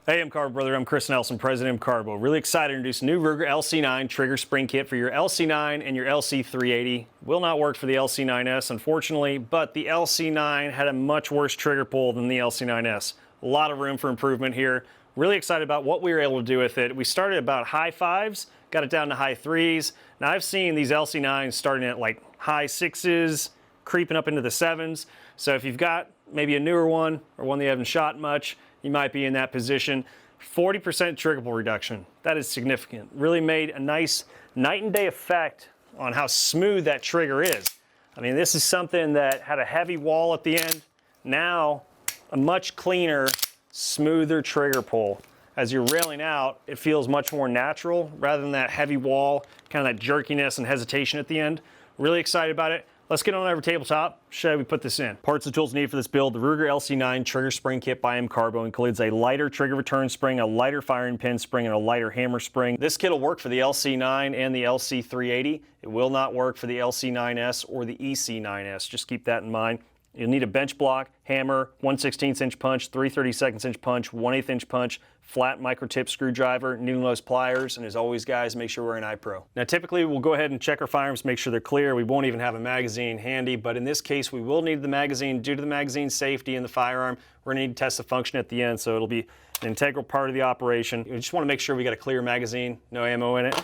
Hey, MCARBO brother, I'm Chris Nelson, president of MCARBO. Really excited to introduce a new Ruger LC9 trigger spring kit for your LC9 and your LC380. Will not work for the LC9S, unfortunately, but the LC9 had a much worse trigger pull than the LC9S. A lot of room for improvement here. Really excited about what we were able to do with it. We started about high fives, got it down to high threes. Now I've seen these LC9s starting at like high sixes, creeping up into the sevens. So if you've got maybe a newer one or one that you haven't shot much, you might be in that position. 40% trigger pull reduction. That is significant. Really made a nice night and day effect on how smooth that trigger is. I mean, this is something that had a heavy wall at the end. Now, a much cleaner, smoother trigger pull. As you're railing out, it feels much more natural rather than that heavy wall, kind of that jerkiness and hesitation at the end. Really excited about it. Let's get on over tabletop, show you how we put this in. Parts and tools needed for this build. The Ruger LC9 trigger spring kit by MCARBO includes a lighter trigger return spring, a lighter firing pin spring, and a lighter hammer spring. This kit will work for the LC9 and the LC380. It will not work for the LC9S or the EC9S. Just keep that in mind. You'll need a bench block, hammer, 1/16 inch punch, 3/32 inch punch, 1/8 inch punch, flat micro tip screwdriver, needle nose pliers, and as always guys, make sure we're an iPro. Now typically we'll go ahead and check our firearms, make sure they're clear. We won't even have a magazine handy, but in this case we will need the magazine due to the magazine safety in the firearm. We're gonna need to test the function at the end, so it'll be an integral part of the operation. We just wanna make sure we got a clear magazine, no ammo in it.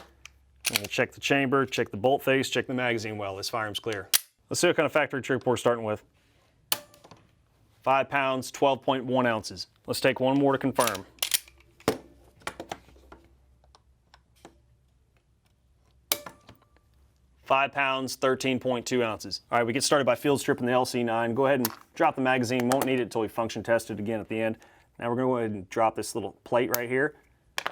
And we'll check the chamber, check the bolt face, check the magazine well. This firearm's clear. Let's see what kind of factory trigger pull we're starting with. 5 pounds, 12.1 ounces. Let's take one more to confirm. £5 pounds, 13.2 ounces. All right, we get started by field stripping the LC9. Go ahead and drop the magazine. Won't need it until we function test it again at the end. Now we're gonna go ahead and drop this little plate right here.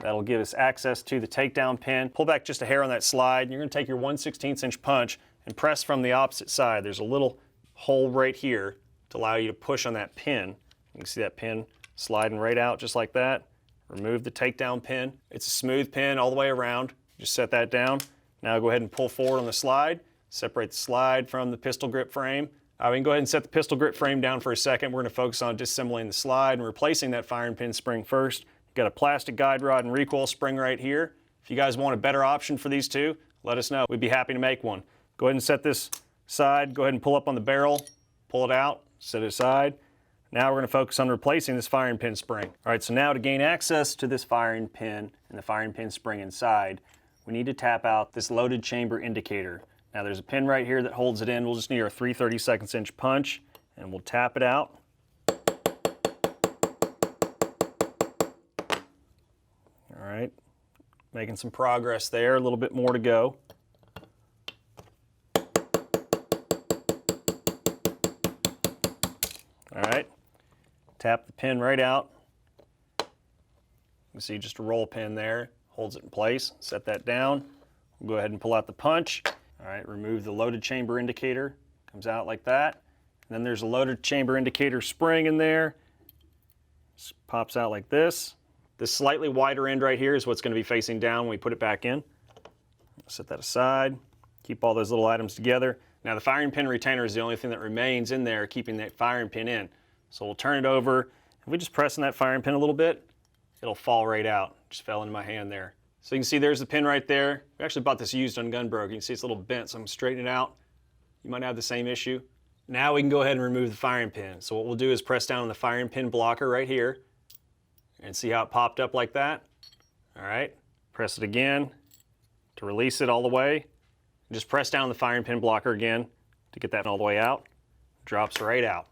That'll give us access to the takedown pin. Pull back just a hair on that slide. You're gonna take your 1/16 inch punch and press from the opposite side. There's a little hole right here to allow you to push on that pin. You can see that pin sliding right out just like that. Remove the takedown pin. It's a smooth pin all the way around. Just set that down. Now go ahead and pull forward on the slide. Separate the slide from the pistol grip frame. We can go ahead and set the pistol grip frame down for a second. We're going to focus on disassembling the slide and replacing that firing pin spring first. You've got a plastic guide rod and recoil spring right here. If you guys want a better option for these two, let us know. We'd be happy to make one. Go ahead and set this aside. Go ahead and pull up on the barrel. Pull it out. Set it aside. Now we're going to focus on replacing this firing pin spring. All right, so now to gain access to this firing pin and the firing pin spring inside, we need to tap out this loaded chamber indicator. Now there's a pin right here that holds it in. We'll just need our 3/32 inch punch and we'll tap it out. All right, making some progress there, a little bit more to go. All right, tap the pin right out. You can see just a roll pin there, holds it in place. Set that down. We'll go ahead and pull out the punch. All right, remove the loaded chamber indicator. Comes out like that. And then there's a loaded chamber indicator spring in there. Just pops out like this. This slightly wider end right here is what's going to be facing down when we put it back in. Set that aside. Keep all those little items together. Now the firing pin retainer is the only thing that remains in there keeping that firing pin in. So we'll turn it over. If we just press on that firing pin a little bit, it'll fall right out. Just fell into my hand there. So you can see there's the pin right there. We actually bought this used on Gunbroker. You can see it's a little bent, so I'm straightening it out. You might have the same issue. Now we can go ahead and remove the firing pin. So what we'll do is press down on the firing pin blocker right here and see how it popped up like that. All right, press it again to release it all the way. Just press down the firing pin blocker again to get that all the way out. Drops right out.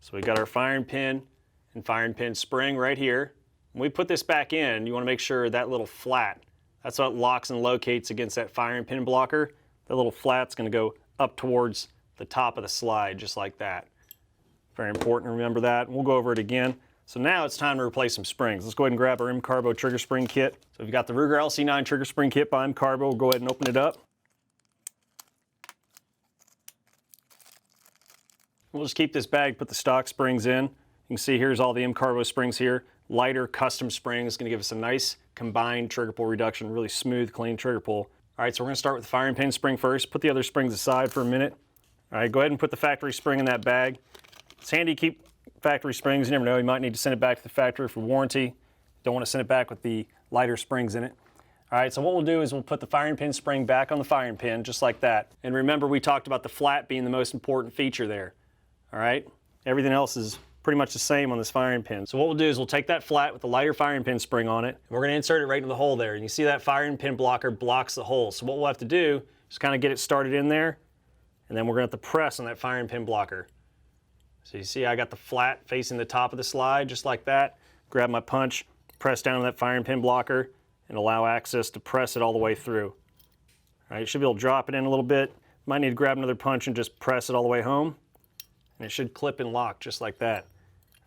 So we got our firing pin and firing pin spring right here. When we put this back in, you want to make sure that little flat, that's what locks and locates against that firing pin blocker. That little flat's going to go up towards the top of the slide, just like that. Very important to remember that. We'll go over it again. So now it's time to replace some springs. Let's go ahead and grab our MCARBO trigger spring kit. So we've got the Ruger LC9 trigger spring kit by MCARBO. We'll go ahead and open it up. We'll just keep this bag, put the stock springs in. You can see here's all the MCARBO springs here. Lighter custom springs, going to give us a nice combined trigger pull reduction, really smooth, clean trigger pull. All right, so we're going to start with the firing pin spring first. Put the other springs aside for a minute. All right, go ahead and put the factory spring in that bag. It's handy to keep factory springs. You never know, you might need to send it back to the factory for warranty. Don't want to send it back with the lighter springs in it. All right, so what we'll do is we'll put the firing pin spring back on the firing pin, just like that. And remember, we talked about the flat being the most important feature there. All right, everything else is pretty much the same on this firing pin. So what we'll do is we'll take that flat with the lighter firing pin spring on it, and we're going to insert it right into the hole there. And you see that firing pin blocker blocks the hole. So what we'll have to do is kind of get it started in there, and then we're going to have to press on that firing pin blocker. So you see I got the flat facing the top of the slide, just like that. Grab my punch, press down on that firing pin blocker, and allow access to press it all the way through. All right, you should be able to drop it in a little bit. Might need to grab another punch and just press it all the way home. And it should clip and lock just like that.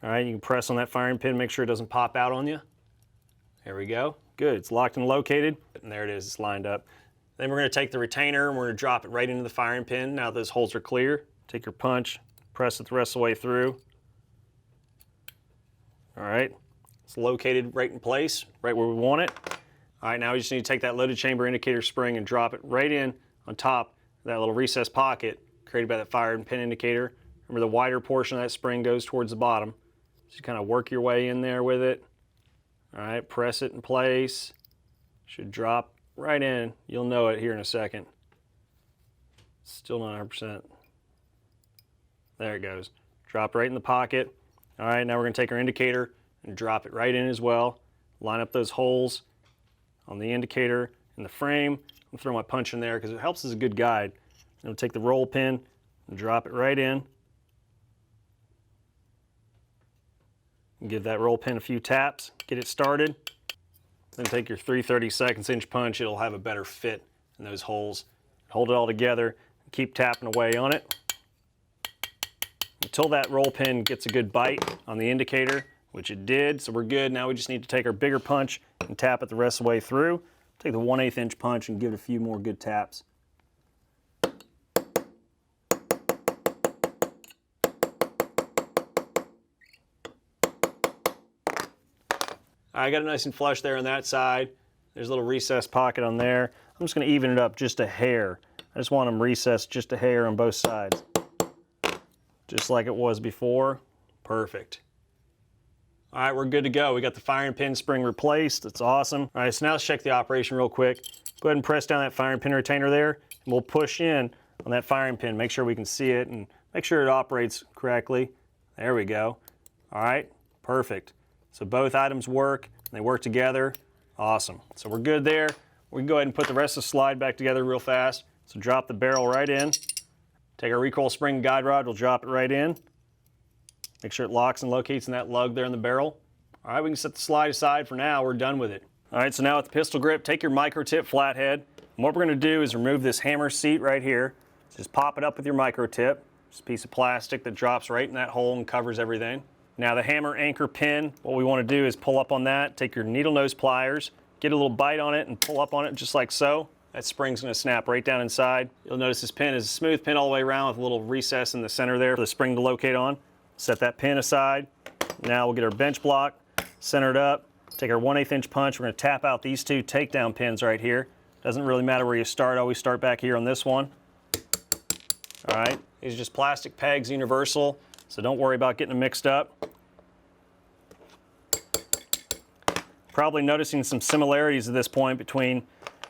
All right, you can press on that firing pin, make sure it doesn't pop out on you. There we go. Good, it's locked and located. And there it is, it's lined up. Then we're gonna take the retainer and we're gonna drop it right into the firing pin. Now those holes are clear. Take your punch, press it the rest of the way through. All right, it's located right in place, right where we want it. All right, now we just need to take that loaded chamber indicator spring and drop it right in on top of that little recessed pocket created by that firing pin indicator. Remember, the wider portion of that spring goes towards the bottom. So you kind of work your way in there with it. All right, press it in place. Should drop right in. You'll know it here in a second. Still not 100%. There it goes. Drop right in the pocket. All right, now we're going to take our indicator and drop it right in as well. Line up those holes on the indicator and the frame. I'm throw my punch in there because it helps as a good guide. And we'll take the roll pin and drop it right in. And give that roll pin a few taps, get it started. Then take your 3/32 inch punch, it'll have a better fit in those holes. Hold it all together, and keep tapping away on it until that roll pin gets a good bite on the indicator, which it did, so we're good. Now we just need to take our bigger punch and tap it the rest of the way through. Take the 1/8 inch punch and give it a few more good taps. I got it nice and flush there on that side. There's a little recessed pocket on there. I'm just going to even it up just a hair. I just want them recessed just a hair on both sides. Just like it was before. Perfect. All right, we're good to go. We got the firing pin spring replaced. That's awesome. All right, so now let's check the operation real quick. Go ahead and press down that firing pin retainer there, and we'll push in on that firing pin. Make sure we can see it and make sure it operates correctly. There we go. All right, perfect. So both items work, and they work together. Awesome. So we're good there. We can go ahead and put the rest of the slide back together real fast. So drop the barrel right in. Take our recoil spring guide rod, we'll drop it right in. Make sure it locks and locates in that lug there in the barrel. All right, we can set the slide aside for now. We're done with it. All right, so now with the pistol grip, take your micro tip flathead. And what we're gonna do is remove this hammer seat right here. Just pop it up with your micro tip. Just a piece of plastic that drops right in that hole and covers everything. Now the hammer anchor pin, what we want to do is pull up on that, take your needle nose pliers, get a little bite on it and pull up on it just like so. That spring's going to snap right down inside. You'll notice this pin is a smooth pin all the way around with a little recess in the center there for the spring to locate on. Set that pin aside. Now we'll get our bench block, center it up, take our 1/8 inch punch. We're going to tap out these two takedown pins right here. Doesn't really matter where you start, always start back here on this one. All right, these are just plastic pegs, universal. So don't worry about getting them mixed up. Probably noticing some similarities at this point between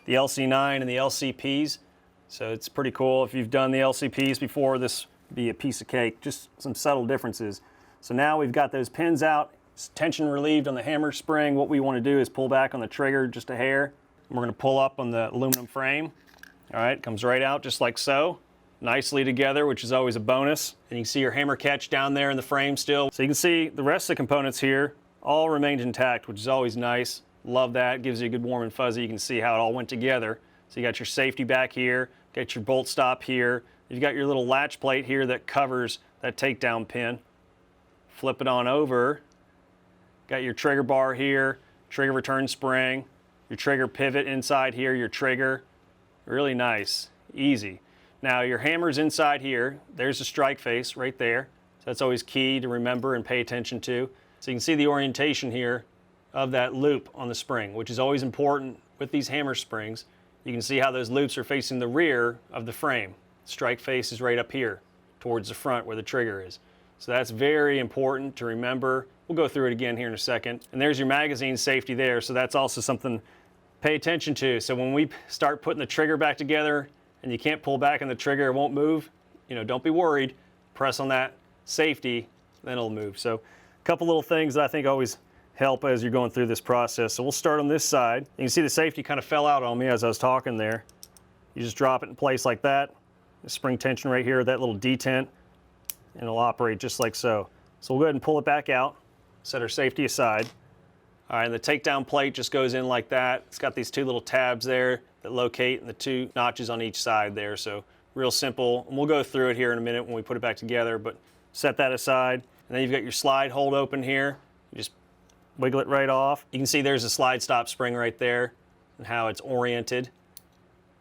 the LC9 and the LCPs. So it's pretty cool. If you've done the LCPs before, this would be a piece of cake. Just some subtle differences. So now we've got those pins out. It's tension relieved on the hammer spring. What we want to do is pull back on the trigger just a hair. And we're going to pull up on the aluminum frame. All right, it comes right out just like so. Nicely together, which is always a bonus. And you can see your hammer catch down there in the frame still. So you can see the rest of the components here all remained intact, which is always nice. Love that, gives you a good warm and fuzzy. You can see how it all went together. So you got your safety back here, got your bolt stop here. You've got your little latch plate here that covers that takedown pin. Flip it on over. Got your trigger bar here, trigger return spring, your trigger pivot inside here, your trigger. Really nice, easy. Now your hammer's inside here. There's the strike face right there. So that's always key to remember and pay attention to. So you can see the orientation here of that loop on the spring, which is always important with these hammer springs. You can see how those loops are facing the rear of the frame. Strike face is right up here towards the front where the trigger is. So that's very important to remember we'll go through it again here in a second. And there's your magazine safety there, so that's also something to pay attention to. So when we start putting the trigger back together and you can't pull back and the trigger, it won't move, you know, don't be worried. Press on that safety, then it'll move. So a couple little things that I think always help as you're going through this process. So we'll start on this side. You can see the safety kind of fell out on me as I was talking there. You just drop it in place like that. The spring tension right here, that little detent, and it'll operate just like so. So we'll go ahead and pull it back out, set our safety aside. All right, and the takedown plate just goes in like that. It's got these two little tabs there that locate and the two notches on each side there. So real simple. And we'll go through it here in a minute when we put it back together, but set that aside. And then you've got your slide hold open here. You just wiggle it right off. You can see there's a slide stop spring right there and how it's oriented.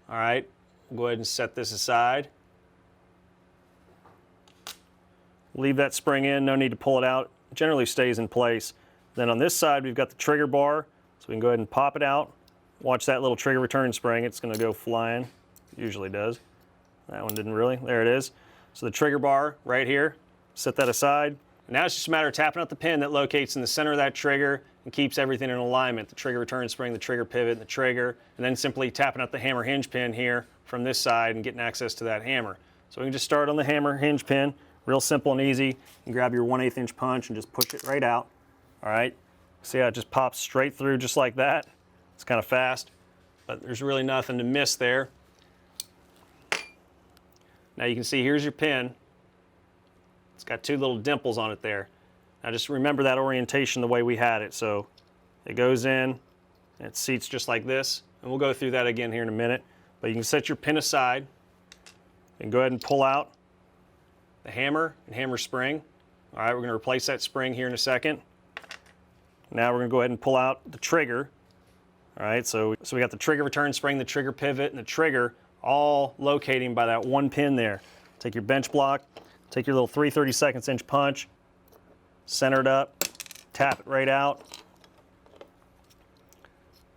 All right, we'll go ahead and set this aside. Leave that spring in, no need to pull it out. It generally stays in place. Then on this side, we've got the trigger bar, so we can go ahead and pop it out. Watch that little trigger return spring, it's gonna go flying. It usually does. That one didn't really, there it is. So the trigger bar right here, set that aside. Now it's just a matter of tapping out the pin that locates in the center of that trigger and keeps everything in alignment. The trigger return spring, the trigger pivot, and the trigger, and then simply tapping out the hammer hinge pin here from this side and getting access to that hammer. So we can just start on the hammer hinge pin, real simple and easy. You can grab your 1/8 inch punch and just push it right out. All right, see how it just pops straight through just like that? It's kind of fast, but there's really nothing to miss there. Now you can see here's your pin. It's got two little dimples on it there. Now just remember that orientation the way we had it. So it goes in, and it seats just like this. And we'll go through that again here in a minute. But you can set your pin aside and go ahead and pull out the hammer and hammer spring. All right, we're gonna replace that spring here in a second. Now we're gonna go ahead and pull out the trigger. All right, so we got the trigger return spring, the trigger pivot, and the trigger all locating by that one pin there. Take your bench block, take your little 3/32 inch punch, center it up, tap it right out.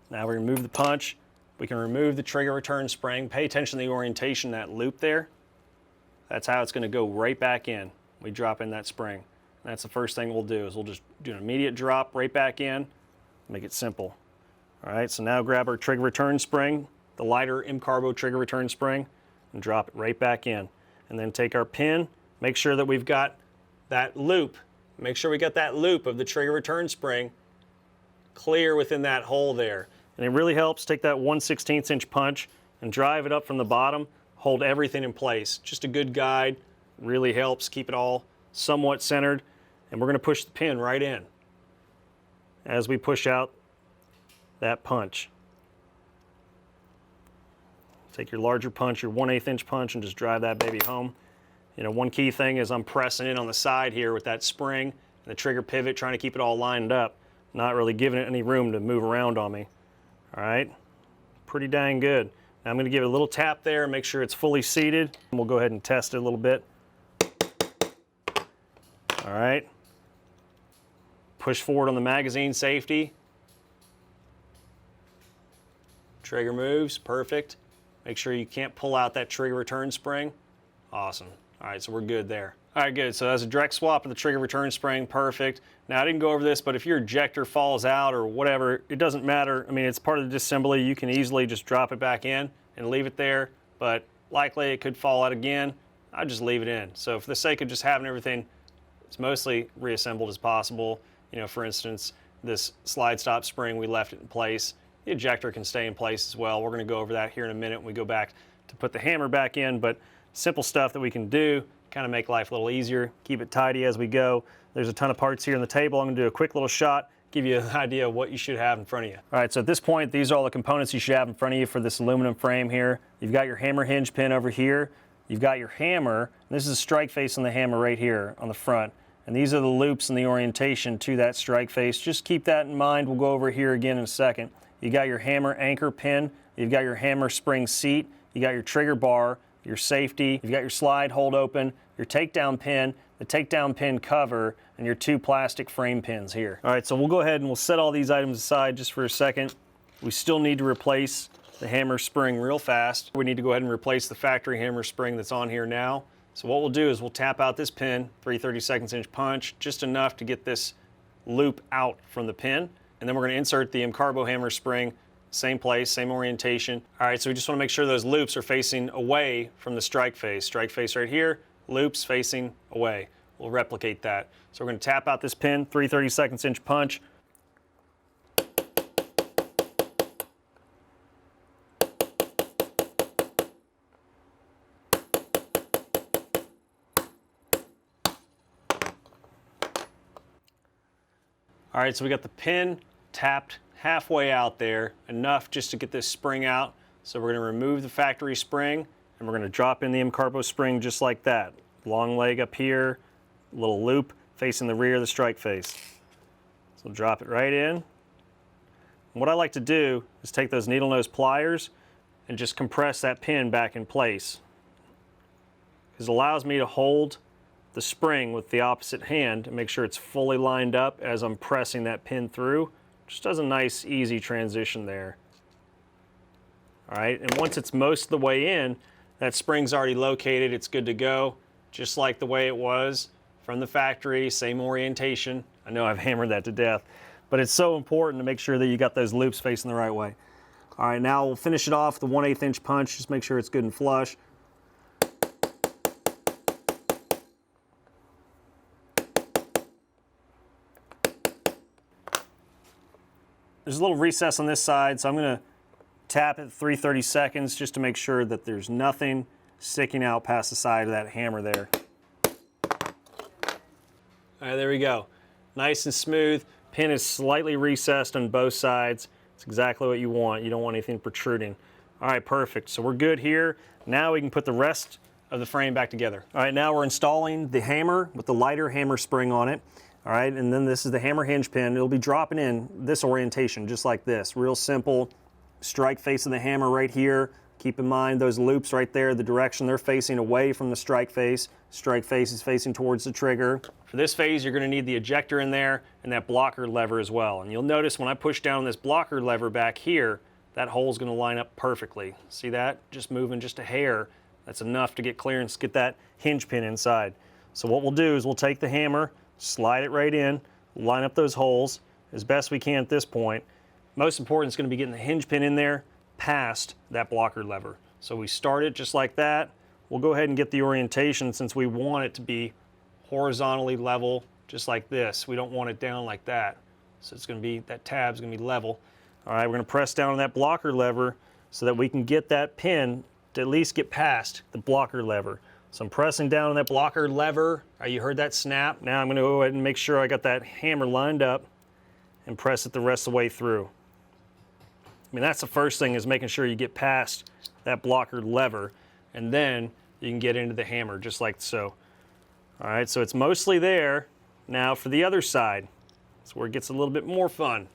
Now we're gonna move the punch. We can remove the trigger return spring. Pay attention to the orientation, that loop there. That's how it's gonna go right back in. We drop in that spring. And that's the first thing we'll do is we'll just do an immediate drop right back in, make it simple. All right, so now grab our trigger return spring, the lighter MCARBO trigger return spring, and drop it right back in. And then take our pin, make sure that we've got that loop, make sure we got that loop of the trigger return spring clear within that hole there. And it really helps, take that 1/16 inch punch and drive it up from the bottom, hold everything in place. Just a good guide, really helps keep it all somewhat centered. And we're gonna push the pin right in as we push out that punch. Take your larger punch, your 1/8 inch punch, and just drive that baby home. You know, one key thing is I'm pressing in on the side here with that spring and the trigger pivot, trying to keep it all lined up, not really giving it any room to move around on me. All right, pretty dang good. Now I'm gonna give it a little tap there and make sure it's fully seated. And we'll go ahead and test it a little bit. All right, push forward on the magazine safety. Trigger moves, perfect. Make sure you can't pull out that trigger return spring. Awesome. All right, so we're good there. All right, good. So that's a direct swap of the trigger return spring, perfect. Now I didn't go over this, but if your ejector falls out or whatever, it doesn't matter. I mean, it's part of the disassembly. You can easily just drop it back in and leave it there, but likely it could fall out again. I just leave it in. So for the sake of just having everything as mostly reassembled as possible, you know, for instance, this slide stop spring, we left it in place. The ejector can stay in place as well. We're gonna go over that here in a minute when we go back to put the hammer back in, but simple stuff that we can do, kind of make life a little easier, keep it tidy as we go. There's a ton of parts here on the table. I'm gonna do a quick little shot, give you an idea of what you should have in front of you. All right, so at this point, these are all the components you should have in front of you for this aluminum frame here. You've got your hammer hinge pin over here. You've got your hammer. This is a strike face on the hammer right here on the front. And these are the loops and the orientation to that strike face. Just keep that in mind. We'll go over here again in a second. You got your hammer anchor pin. You've got your hammer spring seat. You got your trigger bar, your safety. You've got your slide hold open, your takedown pin, the takedown pin cover, and your two plastic frame pins here. All right, so we'll go ahead and we'll set all these items aside just for a second. We still need to replace the hammer spring real fast. We need to go ahead and replace the factory hammer spring that's on here now. So what we'll do is we'll tap out this pin, 3/32 inch punch, just enough to get this loop out from the pin. And then we're going to insert the MCARBO hammer spring, same place, same orientation. All right, so we just want to make sure those loops are facing away from the strike face. Strike face right here, loops facing away. We'll replicate that. So we're going to tap out this pin, 3/32 inch punch. All right, so we got the pin tapped halfway out there, enough just to get this spring out. So we're going to remove the factory spring and we're going to drop in the MCARBO spring just like that. Long leg up here, little loop facing the rear of the strike face. So drop it right in. And what I like to do is take those needle nose pliers and just compress that pin back in place. Because it allows me to hold the spring with the opposite hand and make sure it's fully lined up as I'm pressing that pin through. Just does a nice easy transition there. All right, and once it's most of the way in, that spring's already located, it's good to go, just like the way it was from the factory, same orientation. I know I've hammered that to death, but it's so important to make sure that you got those loops facing the right way. All right, now we'll finish it off with the 1/8 inch punch, just make sure it's good and flush. There's a little recess on this side, so I'm going to tap it 3/32 just to make sure that there's nothing sticking out past the side of that hammer there. All right, there we go. Nice and smooth. Pin is slightly recessed on both sides. It's exactly what you want. You don't want anything protruding. All right, perfect. So we're good here. Now we can put the rest of the frame back together. All right, now we're installing the hammer with the lighter hammer spring on it. All right, and then this is the hammer hinge pin. It'll be dropping in this orientation, just like this. Real simple. Strike face of the hammer right here. Keep in mind those loops right there, the direction they're facing away from the strike face. Strike face is facing towards the trigger. For this phase, you're going to need the ejector in there and that blocker lever as well. And you'll notice when I push down this blocker lever back here, that hole's going to line up perfectly. See that? Just moving just a hair. That's enough to get clearance, get that hinge pin inside. So what we'll do is we'll take the hammer, slide it right in, line up those holes as best we can at this point. Most important is going to be getting the hinge pin in there past that blocker lever. So we start it just like that. We'll go ahead and get the orientation since we want it to be horizontally level, just like this. We don't want it down like that. So it's going to be, that tab's going to be level. All right, we're going to press down on that blocker lever so that we can get that pin to at least get past the blocker lever. So I'm pressing down on that blocker lever. You heard that snap. Now I'm going to go ahead and make sure I got that hammer lined up and press it the rest of the way through. I mean, that's the first thing, is making sure you get past that blocker lever, and then you can get into the hammer just like so. All right, so it's mostly there. Now for the other side, that's where it gets a little bit more fun.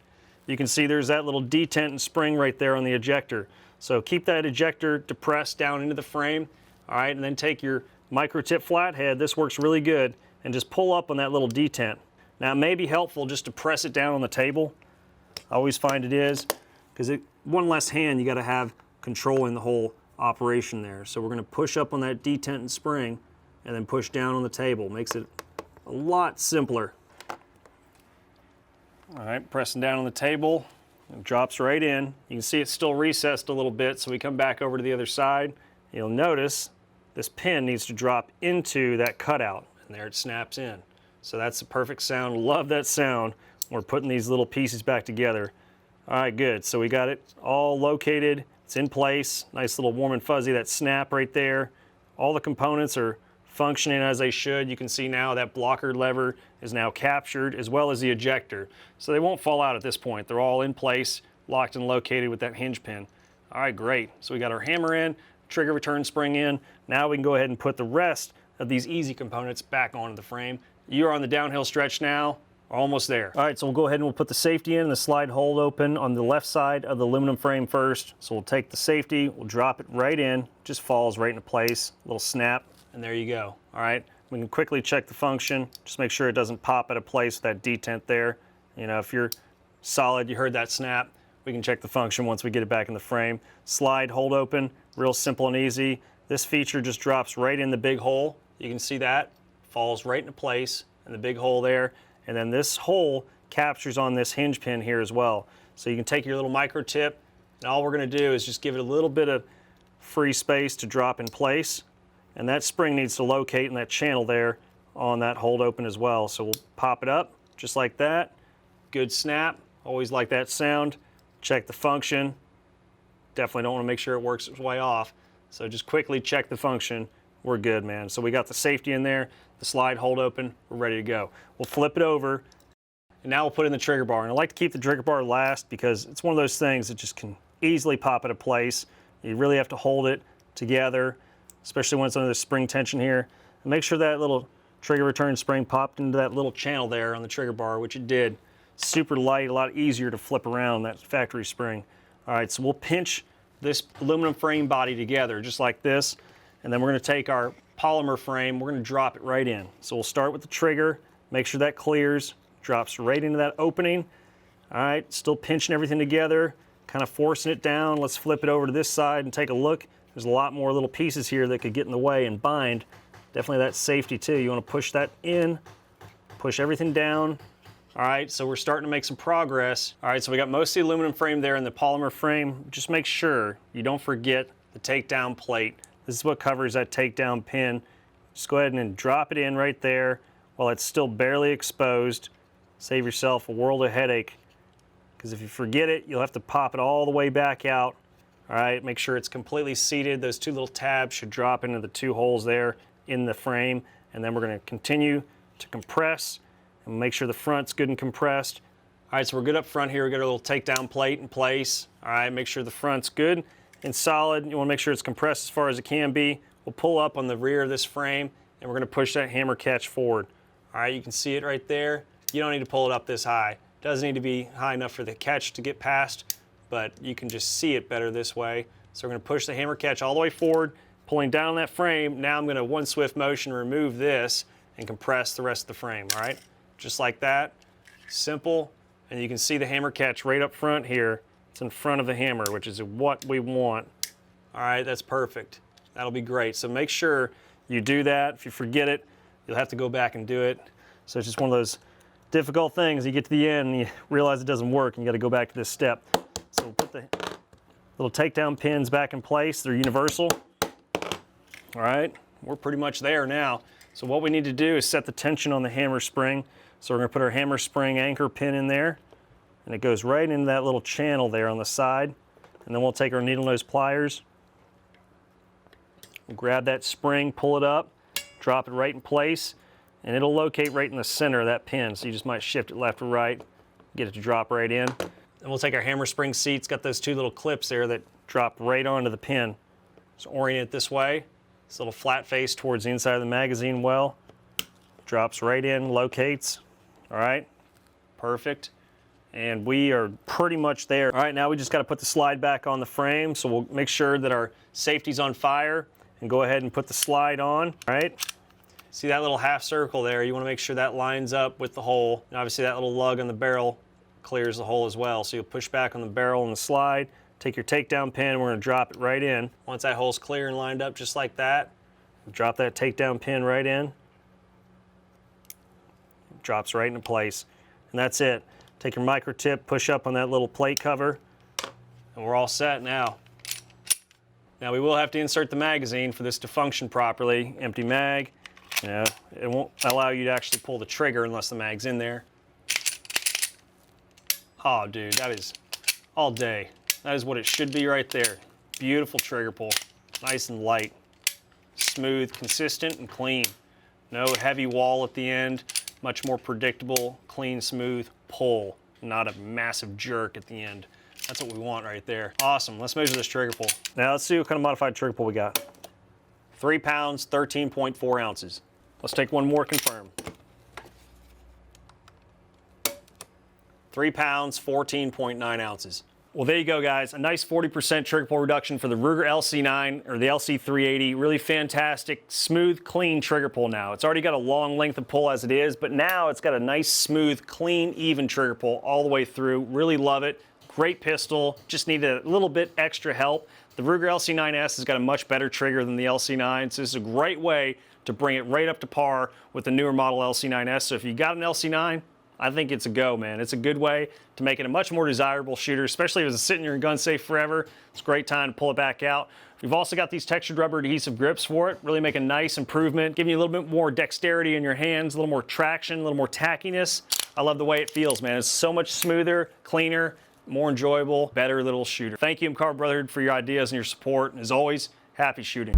You can see there's that little detent and spring right there on the ejector. So keep that ejector depressed down into the frame. All right, and then take your micro tip flathead, this works really good, and just pull up on that little detent. Now it may be helpful just to press it down on the table. I always find it is, because one less hand you got to have controlling the whole operation there. So we're going to push up on that detent and spring and then push down on the table. Makes it a lot simpler. All right, pressing down on the table, it drops right in. You can see it's still recessed a little bit, so we come back over to the other side. You'll notice this pin needs to drop into that cutout, and there it snaps in. So that's the perfect sound. Love that sound. We're putting these little pieces back together. All right, good. So we got it all located. It's in place. Nice little warm and fuzzy, that snap right there. All the components are functioning as they should. You can see now that blocker lever is now captured, as well as the ejector. So they won't fall out at this point. They're all in place, locked and located with that hinge pin. All right, great. So we got our hammer in, trigger return spring in. Now we can go ahead and put the rest of these easy components back onto the frame. You're on the downhill stretch now, almost there. All right, so we'll go ahead and we'll put the safety in, the slide hold open on the left side of the aluminum frame first. So we'll take the safety, we'll drop it right in, just falls right into place, a little snap, and there you go. All right, we can quickly check the function, just make sure it doesn't pop out of place with that detent there. You know, if you're solid, you heard that snap, we can check the function once we get it back in the frame. Slide hold open, real simple and easy. This feature just drops right in the big hole. You can see that, falls right into place in the big hole there. And then this hole captures on this hinge pin here as well. So you can take your little micro tip, and all we're going to do is just give it a little bit of free space to drop in place. And that spring needs to locate in that channel there on that hold open as well. So we'll pop it up just like that. Good snap. Always like that sound. Check the function. Definitely don't want to make sure it works its way off. So just quickly check the function. We're good, man. So we got the safety in there, the slide hold open, we're ready to go. We'll flip it over, and now we'll put in the trigger bar. And I like to keep the trigger bar last because it's one of those things that just can easily pop into place. You really have to hold it together, especially when it's under the spring tension here. And make sure that little trigger return spring popped into that little channel there on the trigger bar, which it did. Super light, a lot easier to flip around that factory spring. All right, so we'll pinch this aluminum frame body together just like this, and then we're going to take our polymer frame, we're going to drop it right in. So we'll start with the trigger, make sure that clears, drops right into that opening. All right, still pinching everything together, kind of forcing it down. Let's flip it over to this side and take a look. There's a lot more little pieces here that could get in the way and bind. Definitely that safety too. You want to push that in, push everything down. All right, so we're starting to make some progress. All right, so we got most of the aluminum frame there and the polymer frame. Just make sure you don't forget the takedown plate. This is what covers that takedown pin. Just go ahead and drop it in right there while it's still barely exposed. Save yourself a world of headache, because if you forget it, you'll have to pop it all the way back out. All right, make sure it's completely seated. Those two little tabs should drop into the two holes there in the frame, and then we're going to continue to compress and make sure the front's good and compressed. All right, so we're good up front here. We got our little takedown plate in place. All right, make sure the front's good and solid. You want to make sure it's compressed as far as it can be. We'll pull up on the rear of this frame, and we're going to push that hammer catch forward. All right, you can see it right there. You don't need to pull it up this high. It doesn't need to be high enough for the catch to get past, but you can just see it better this way. So we're going to push the hammer catch all the way forward, pulling down on that frame. Now I'm going to one swift motion remove this and compress the rest of the frame. All right, just like that. Simple. And you can see the hammer catch right up front here. It's in front of the hammer, which is what we want. All right, that's perfect. That'll be great. So make sure you do that. If you forget it, you'll have to go back and do it. So it's just one of those difficult things. You get to the end and you realize it doesn't work and you got to go back to this step. So we'll put the little takedown pins back in place. They're universal. All right, we're pretty much there now. So what we need to do is set the tension on the hammer spring. So we're going to put our hammer spring anchor pin in there, and it goes right into that little channel there on the side. And then we'll take our needle nose pliers, we'll grab that spring, pull it up, drop it right in place, and it'll locate right in the center of that pin. So you just might shift it left or right, get it to drop right in. And we'll take our hammer spring seats, got those two little clips there that drop right onto the pin. So orient it this way. This little flat face towards the inside of the magazine well. Drops right in, locates. All right, perfect. And we are pretty much there. All right, now we just got to put the slide back on the frame. So we'll make sure that our safety's on fire and go ahead and put the slide on. All right, see that little half circle there? You want to make sure that lines up with the hole. And obviously that little lug on the barrel clears the hole as well. So you'll push back on the barrel and the slide, take your takedown pin, and we're going to drop it right in. Once that hole's clear and lined up just like that, drop that takedown pin right in. Drops right into place. And that's it. Take your micro tip, push up on that little plate cover, and we're all set now. Now we will have to insert the magazine for this to function properly. Empty mag. You know, it won't allow you to actually pull the trigger unless the mag's in there. Oh, dude, that is all day. That is what it should be right there. Beautiful trigger pull. Nice and light. Smooth, consistent, and clean. No heavy wall at the end. Much more predictable, clean, smooth pull. Not a massive jerk at the end. That's what we want right there. Awesome. Let's measure this trigger pull. Now let's see what kind of modified trigger pull we got. 3 pounds, 13.4 ounces. Let's take one more, confirm. 3 pounds, 14.9 ounces. Well, there you go, guys. A nice 40% trigger pull reduction for the Ruger LC9 or the LC380. Really fantastic, smooth, clean trigger pull now. It's already got a long length of pull as it is, but now it's got a nice, smooth, clean, even trigger pull all the way through. Really love it. Great pistol. Just need a little bit extra help. The Ruger LC9S has got a much better trigger than the LC9, so this is a great way to bring it right up to par with the newer model LC9S. So if you got an LC9, I think it's a go, man. It's a good way to make it a much more desirable shooter, especially if it's sitting in your gun safe forever. It's a great time to pull it back out. We've also got these textured rubber adhesive grips for it, really make a nice improvement, giving you a little bit more dexterity in your hands, a little more traction, a little more tackiness. I love the way it feels, man. It's so much smoother, cleaner, more enjoyable, better little shooter. Thank you, MCARBO Brotherhood, for your ideas and your support. And as always, happy shooting.